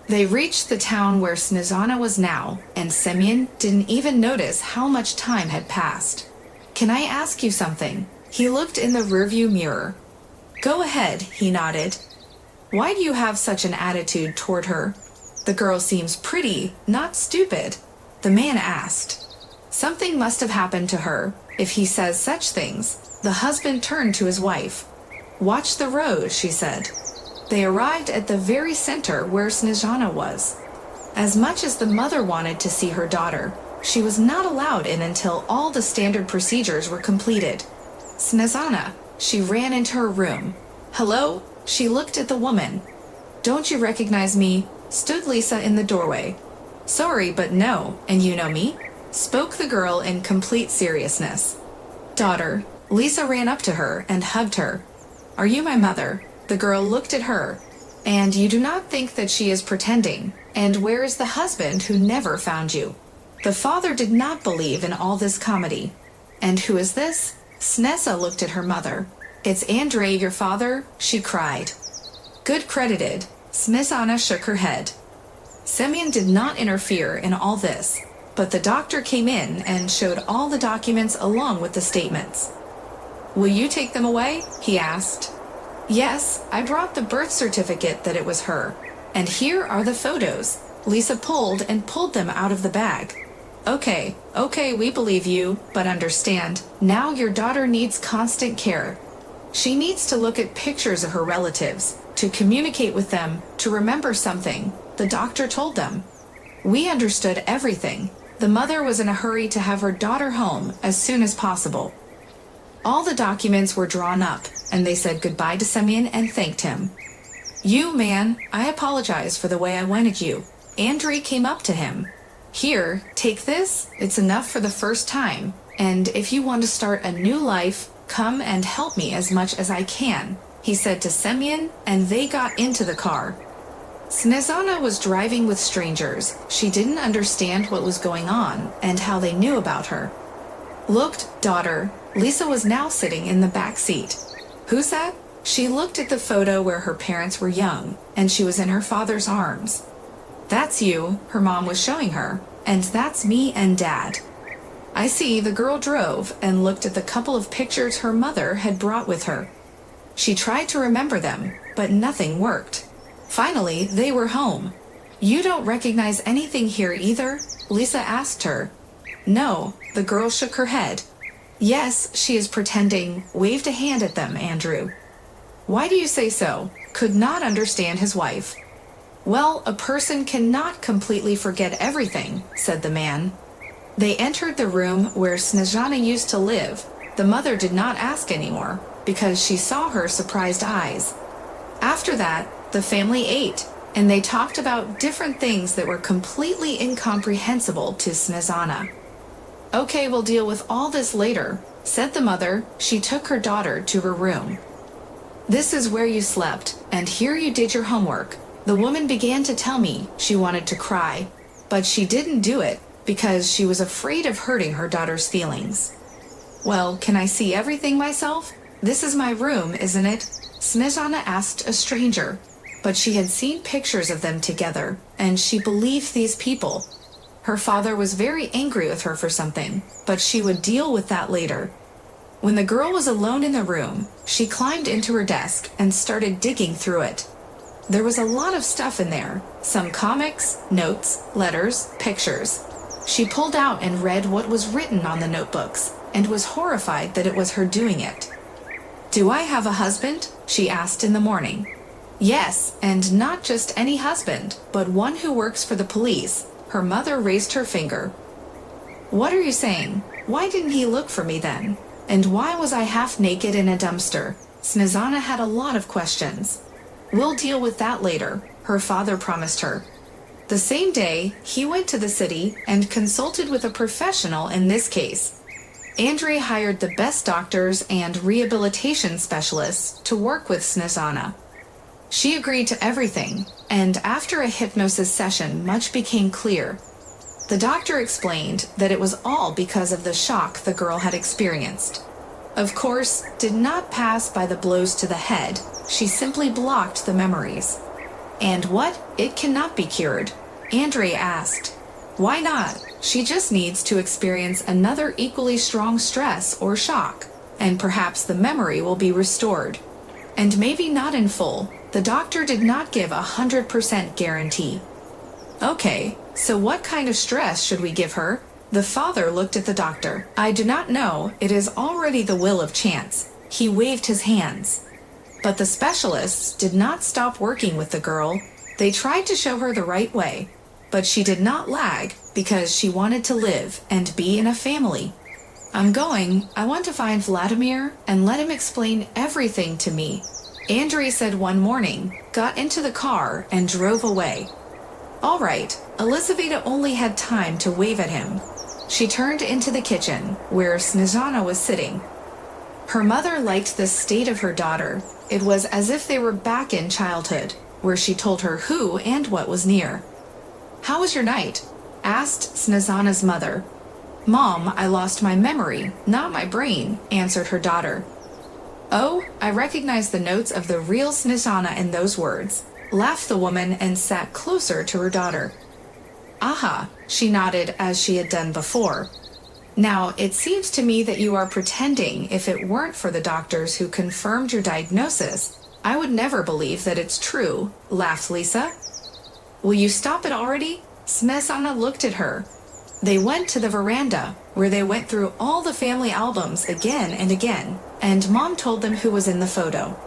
They reached the town where Snezana was now, and Semyon didn't even notice how much time had passed. "Can I ask you something?" He looked in the rearview mirror. "Go ahead," he nodded. "Why do you have such an attitude toward her? The girl seems pretty, not stupid," the man asked. Something must have happened to her, if he says such things. The husband turned to his wife. "Watch the road," she said. They arrived at the very center where Snezana was. As much as the mother wanted to see her daughter, she was not allowed in until all the standard procedures were completed. "Snezana," she ran into her room. "Hello?" She looked at the woman. "Don't you recognize me?" Stood Lisa in the doorway. "Sorry, but no, and you know me?" Spoke the girl in complete seriousness. "Daughter." Lisa ran up to her and hugged her. "Are you my mother?" The girl looked at her. "And you do not think that she is pretending? And where is the husband who never found you?" The father did not believe in all this comedy. "And who is this?" Snezza looked at her mother. "It's Andrei, your father," she cried. "Good credited." Snezana shook her head. Semyon did not interfere in all this, but the doctor came in and showed all the documents along with the statements. "Will you take them away?" he asked. "Yes, I brought the birth certificate that it was her. And here are the photos." Lisa pulled them out of the bag. Okay, we believe you, but understand, now your daughter needs constant care. She needs to look at pictures of her relatives, to communicate with them, to remember something," the doctor told them. We understood everything. The mother was in a hurry to have her daughter home as soon as possible. All the documents were drawn up, and they said goodbye to Semyon and thanked him. "You, man, I apologize for the way I went at you." Andrei came up to him. "Here, take this. It's enough for the first time. And if you want to start a new life, come and help me as much as I can," he said to Semyon, and they got into the car. Snezana was driving with strangers. She didn't understand what was going on and how they knew about her. "Looked, daughter." Lisa was now sitting in the back seat. "Who's that?" She looked at the photo where her parents were young, and she was in her father's arms. "That's you," her mom was showing her, "and that's me and Dad." "I see." The girl drove and looked at the couple of pictures her mother had brought with her. She tried to remember them, but nothing worked. Finally, they were home. "You don't recognize anything here either?" Lisa asked her. "No," the girl shook her head. "Yes, she is pretending," waved a hand at them, Andrew. "Why do you say so?" Could not understand his wife. "Well, a person cannot completely forget everything," said the man. They entered the room where Snezana used to live. The mother did not ask anymore, because she saw her surprised eyes. After that, the family ate, and they talked about different things that were completely incomprehensible to Snezana. "Okay, we'll deal with all this later," said the mother. She took her daughter to her room. "This is where you slept, and here you did your homework." The woman began to tell me she wanted to cry, but she didn't do it because she was afraid of hurting her daughter's feelings. "Well, can I see everything myself? This is my room, isn't it?" Snezana asked a stranger, but she had seen pictures of them together, and she believed these people. Her father was very angry with her for something, but she would deal with that later. When the girl was alone in the room, she climbed into her desk and started digging through it. There was a lot of stuff in there, some comics, notes, letters, pictures. She pulled out and read what was written on the notebooks, and was horrified that it was her doing it. "Do I have a husband?" she asked in the morning. "Yes, and not just any husband, but one who works for the police." Her mother raised her finger. "What are you saying? Why didn't he look for me then? And why was I half naked in a dumpster?" Snezana had a lot of questions. "We'll deal with that later," her father promised her. The same day, he went to the city and consulted with a professional in this case. Andrei hired the best doctors and rehabilitation specialists to work with Snezana. She agreed to everything, and after a hypnosis session, much became clear. The doctor explained that it was all because of the shock the girl had experienced. Of course, did not pass by the blows to the head. She simply blocked the memories. And what? It cannot be cured? Andre asked. Why not? She just needs to experience another equally strong stress or shock, and perhaps the memory will be restored. And maybe not in full. The doctor did not give 100% guarantee. Okay, so what kind of stress should we give her? The father looked at the doctor. I do not know, it is already the will of chance. He waved his hands. But the specialists did not stop working with the girl. They tried to show her the right way, but she did not lag because she wanted to live and be in a family. I want to find Vladimir and let him explain everything to me, Andre said one morning, got into the car and drove away. All right, Elizaveta only had time to wave at him. She turned into the kitchen, where Snezana was sitting. Her mother liked the state of her daughter. It was as if they were back in childhood, where she told her who and what was near. How was your night? Asked Snezana's mother. Mom, I lost my memory, not my brain, answered her daughter. Oh, I recognize the notes of the real Snezana in those words, laughed the woman and sat closer to her daughter. Aha, she nodded as she had done before. Now, it seems to me that you are pretending. If it weren't for the doctors who confirmed your diagnosis, I would never believe that it's true, laughed Lisa. Will you stop it already? Snezana looked at her. They went to the veranda, where they went through all the family albums again and again, and Mom told them who was in the photo.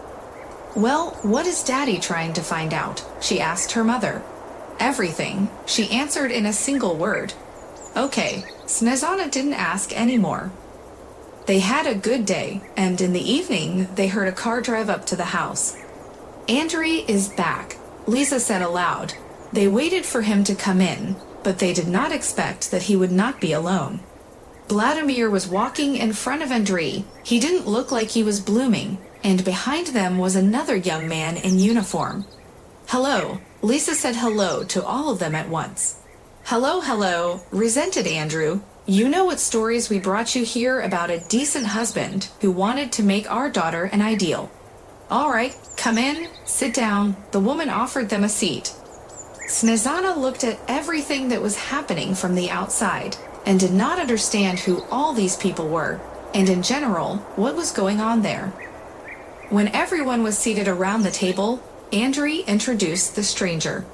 Well, what is Daddy trying to find out? She asked her mother. Everything, she answered in a single word. Okay, Snezana didn't ask any more. They had a good day, and in the evening, they heard a car drive up to the house. Andre is back, Lisa said aloud. They waited for him to come in, but they did not expect that he would not be alone. Vladimir was walking in front of Andre. He didn't look like he was blooming, and behind them was another young man in uniform. Hello, Lisa said hello to all of them at once. Hello, hello, resented Andrew. You know what stories we brought you here about a decent husband who wanted to make our daughter an ideal. All right, come in, sit down. The woman offered them a seat. Snezana looked at everything that was happening from the outside and did not understand who all these people were, and in general, what was going on there. When everyone was seated around the table, Andre introduced the stranger.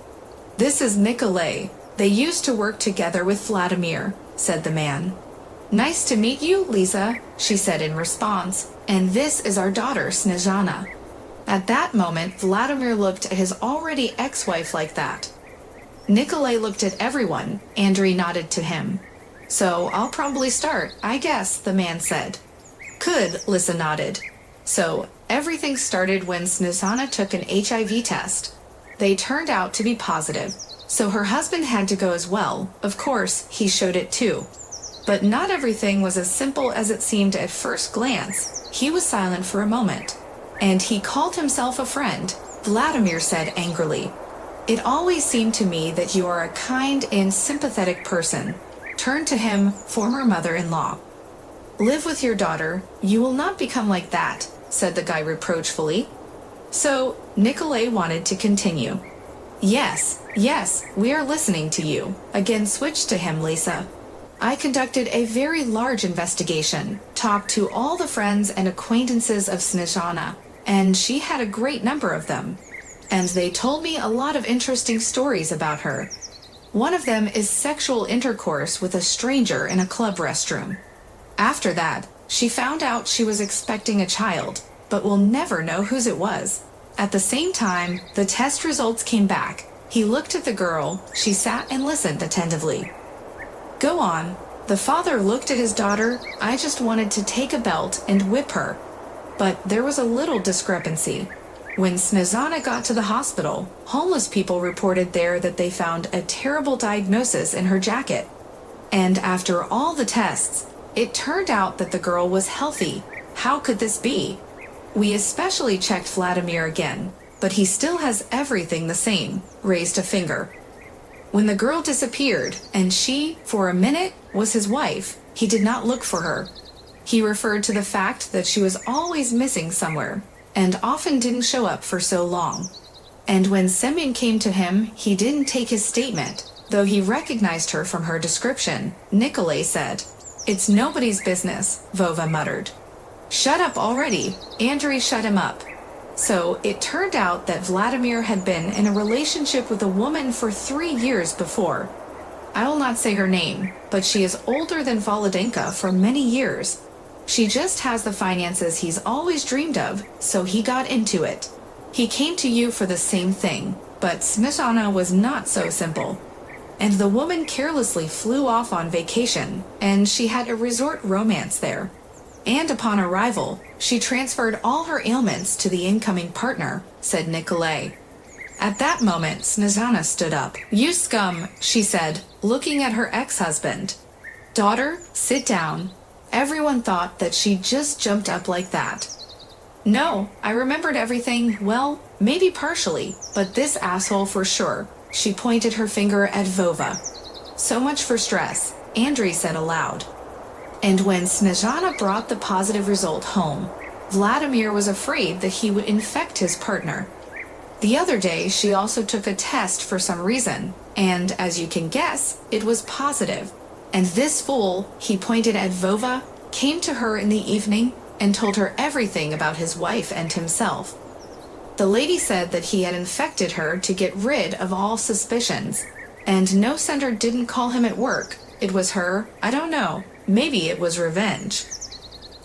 This is Nikolay. They used to work together with Vladimir, said the man. Nice to meet you, Lisa, she said in response, and this is our daughter, Snezana. At that moment, Vladimir looked at his already ex-wife like that. Nikolay looked at everyone. Andre nodded to him. So I'll probably start, I guess, the man said. Good, Lisa nodded. So everything started when Snezana took an HIV test. They turned out to be positive, so her husband had to go as well. Of course, he showed it too. But not everything was as simple as it seemed at first glance. He was silent for a moment. And he called himself a friend, Vladimir said angrily. It always seemed to me that you are a kind and sympathetic person. Turned to him, former mother-in-law. Live with your daughter. You will not become like that, said the guy reproachfully. So, Nikolay wanted to continue. Yes, we are listening to you. Again switched to him, Lisa. I conducted a very large investigation, talked to all the friends and acquaintances of Snezana, and she had a great number of them. And they told me a lot of interesting stories about her. One of them is sexual intercourse with a stranger in a club restroom. After that, she found out she was expecting a child, but will never know whose it was. At the same time, the test results came back. He looked at the girl. She sat and listened attentively. Go on. The father looked at his daughter. I just wanted to take a belt and whip her. But there was a little discrepancy. When Snezana got to the hospital, homeless people reported there that they found a terrible diagnosis in her jacket. And after all the tests, it turned out that the girl was healthy. How could this be? We especially checked Vladimir again, but he still has everything the same, raised a finger. When the girl disappeared, and she, for a minute, was his wife, he did not look for her. He referred to the fact that she was always missing somewhere, and often didn't show up for so long. And when Semyon came to him, he didn't take his statement, though he recognized her from her description. Nikolay said, "It's nobody's business," Vova muttered. "Shut up already." Andrei shut him up. So it turned out that Vladimir had been in a relationship with a woman for 3 years before. I will not say her name, but she is older than Volodenka for many years. She just has the finances he's always dreamed of, so he got into it. He came to you for the same thing, but Smetana was not so simple. And the woman carelessly flew off on vacation, and she had a resort romance there. And upon arrival, she transferred all her ailments to the incoming partner, said Nikolay. At that moment, Smetana stood up. "You scum," she said, looking at her ex-husband. "Daughter, sit down." Everyone thought that she just jumped up like that. "No, I remembered everything, well, maybe partially, but this asshole for sure." She pointed her finger at Vova. "So much for stress," Andrei said aloud. And when Smetana brought the positive result home, Vladimir was afraid that he would infect his partner. The other day, she also took a test for some reason, and as you can guess, it was positive. And this fool, he pointed at Vova, came to her in the evening and told her everything about his wife and himself. The lady said that he had infected her to get rid of all suspicions, and no sender didn't call him at work. It was her, I don't know, maybe it was revenge.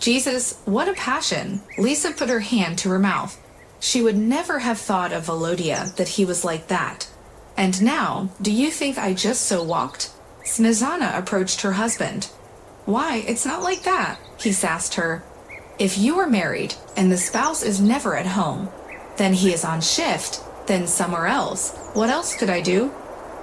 Jesus, what a passion. Lisa put her hand to her mouth. She would never have thought of Volodya that he was like that. And now, do you think I just so walked? Smetana approached her husband. "Why, it's not like that," he sassed her. "If you are married and the spouse is never at home, then he is on shift, then somewhere else. What else could I do?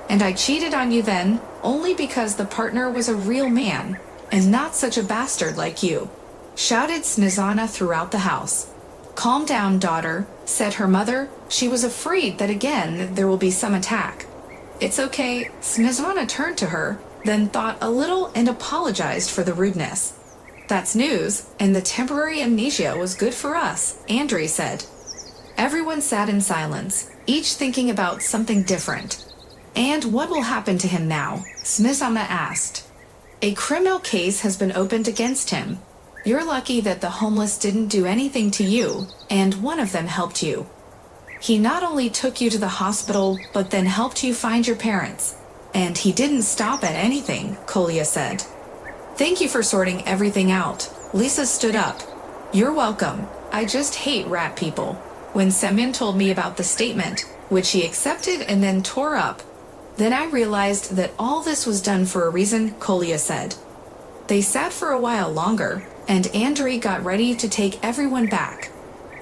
And I cheated on you then, only because the partner was a real man, and not such a bastard like you," shouted Smetana throughout the house. "Calm down, daughter," said her mother. She was afraid that again there will be some attack. "It's okay." Smetana turned to her, then thought a little and apologized for the rudeness. "That's news, and the temporary amnesia was good for us," Andrei said. Everyone sat in silence, each thinking about something different. "And what will happen to him now?" Smetana asked. "A criminal case has been opened against him. You're lucky that the homeless didn't do anything to you, and one of them helped you. He not only took you to the hospital, but then helped you find your parents. And he didn't stop at anything," Kolya said. "Thank you for sorting everything out." Lisa stood up. "You're welcome. I just hate rat people." When Semyon told me about the statement, which he accepted and then tore up, then I realized that all this was done for a reason, Kolya said. They sat for a while longer, and Andrei got ready to take everyone back.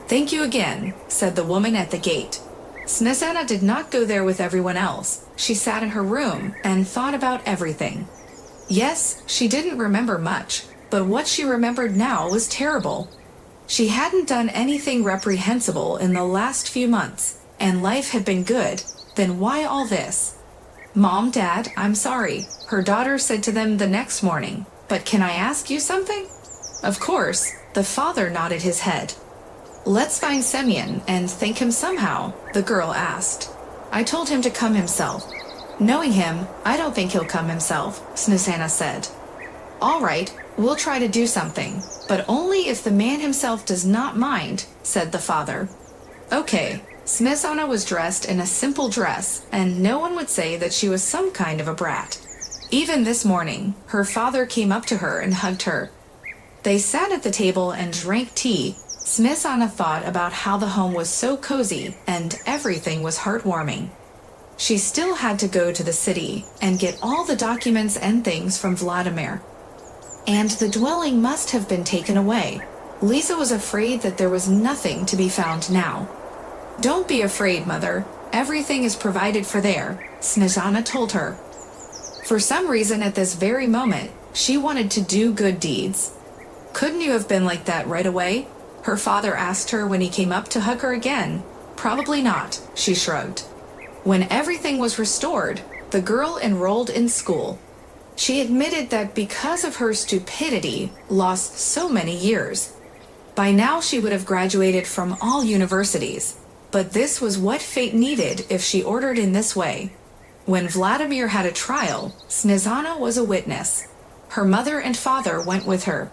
"Thank you again," said the woman at the gate. Smetana did not go there with everyone else. She sat in her room and thought about everything. Yes, she didn't remember much, but what she remembered now was terrible. She hadn't done anything reprehensible in the last few months, and life had been good. Then why all this? "Mom, Dad, I'm sorry," her daughter said to them the next morning. "But can I ask you something?" "Of course," the father nodded his head. "Let's find Semyon and thank him somehow," the girl asked. "I told him to come himself." "Knowing him, I don't think he'll come himself," Smetana said. "All right, we'll try to do something, but only if the man himself does not mind," said the father. Okay, Smetana was dressed in a simple dress, and no one would say that she was some kind of a brat. Even this morning, her father came up to her and hugged her. They sat at the table and drank tea. Smetana thought about how the home was so cozy and everything was heartwarming. She still had to go to the city and get all the documents and things from Vladimir. And the dwelling must have been taken away. Lisa was afraid that there was nothing to be found now. "Don't be afraid, Mother. Everything is provided for there," Smetana told her. For some reason at this very moment, she wanted to do good deeds. "Couldn't you have been like that right away?" her father asked her when he came up to hug her again. "Probably not," she shrugged. When everything was restored, the girl enrolled in school. She admitted that because of her stupidity, lost so many years. By now she would have graduated from all universities. But this was what fate needed if she ordered in this way. When Vladimir had a trial, Snezana was a witness. Her mother and father went with her.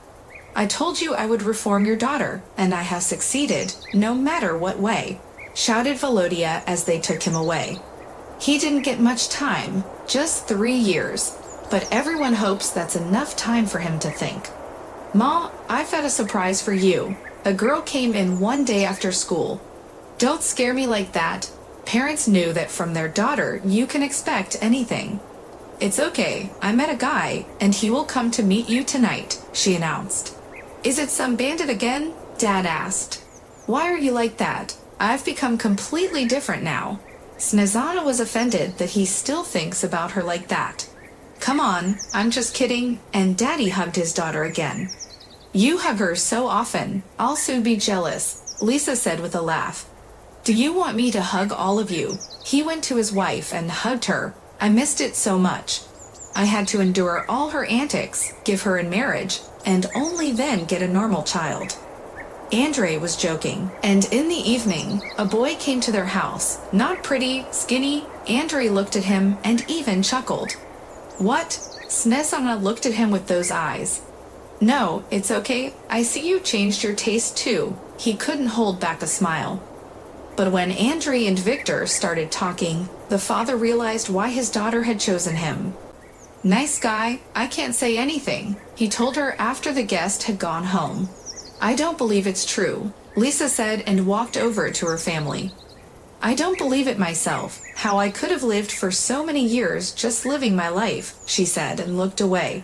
"I told you I would reform your daughter, and I have succeeded, no matter what way," shouted Volodya as they took him away. He didn't get much time, just 3 years, but everyone hopes that's enough time for him to think. "Mom, I've got a surprise for you." A girl came in one day after school. "Don't scare me like that." Parents knew that from their daughter you can expect anything. "It's okay, I met a guy, and he will come to meet you tonight," she announced. "Is it some bandit again?" Dad asked. "Why are you like that? I've become completely different now." Snezana was offended that he still thinks about her like that. "Come on, I'm just kidding," and Daddy hugged his daughter again. "You hug her so often, I'll soon be jealous," Lisa said with a laugh. "Do you want me to hug all of you?" He went to his wife and hugged her. "I missed it so much. I had to endure all her antics, give her in marriage, and only then get a normal child." Andre was joking, and in the evening, a boy came to their house. Not pretty, skinny. Andre looked at him and even chuckled. "What?" Snezana looked at him with those eyes. "No, it's okay. I see you changed your taste too." He couldn't hold back a smile. But when Andre and Victor started talking, the father realized why his daughter had chosen him. "Nice guy, I can't say anything," he told her after the guest had gone home. "I don't believe it's true," Lisa said and walked over to her family. "I don't believe it myself, how I could have lived for so many years just living my life," she said and looked away.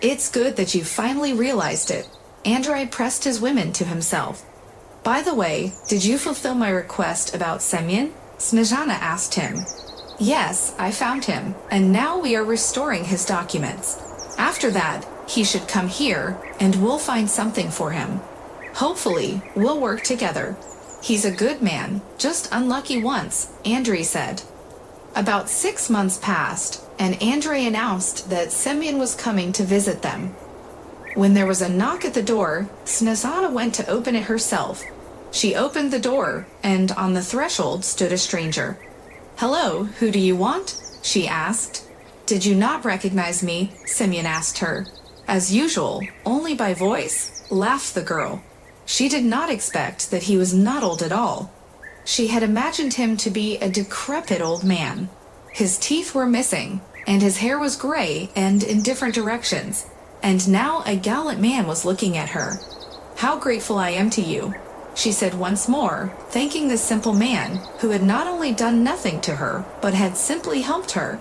"It's good that you finally realized it." Andre pressed his women to himself. "By the way, did you fulfill my request about Semyon?" Snezana asked him. "Yes, I found him, and now we are restoring his documents. After that, he should come here, and we'll find something for him. Hopefully, we'll work together. He's a good man, just unlucky once," Andre said. About 6 months passed, and Andre announced that Semyon was coming to visit them. When there was a knock at the door, Snezana went to open it herself. She opened the door, and on the threshold stood a stranger. "Hello, who do you want?" she asked. "Did you not recognize me?" Semyon asked her. "As usual, only by voice," laughed the girl. She did not expect that he was not old at all. She had imagined him to be a decrepit old man. His teeth were missing, and his hair was gray and in different directions. And now a gallant man was looking at her. "How grateful I am to you," she said once more, thanking this simple man who had not only done nothing to her, but had simply helped her.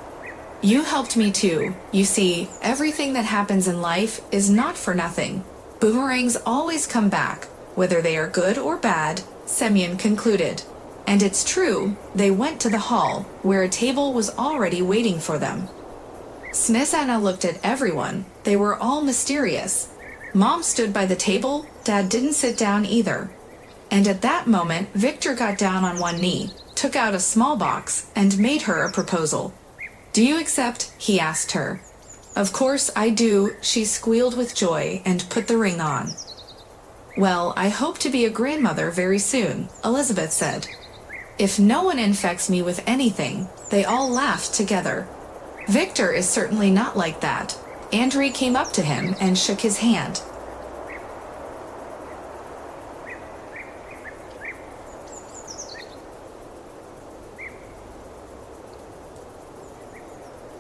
"You helped me too. You see, everything that happens in life is not for nothing. Boomerangs always come back, whether they are good or bad," Semyon concluded. And it's true, they went to the hall, where a table was already waiting for them. Snezana looked at everyone. They were all mysterious. Mom stood by the table. Dad didn't sit down either. And at that moment, Victor got down on one knee, took out a small box, and made her a proposal. "Do you accept?" he asked her. "Of course I do," she squealed with joy and put the ring on. "Well, I hope to be a grandmother very soon," Elizabeth said. "If no one infects me with anything," they all laughed together. "Victor is certainly not like that." Andre came up to him and shook his hand.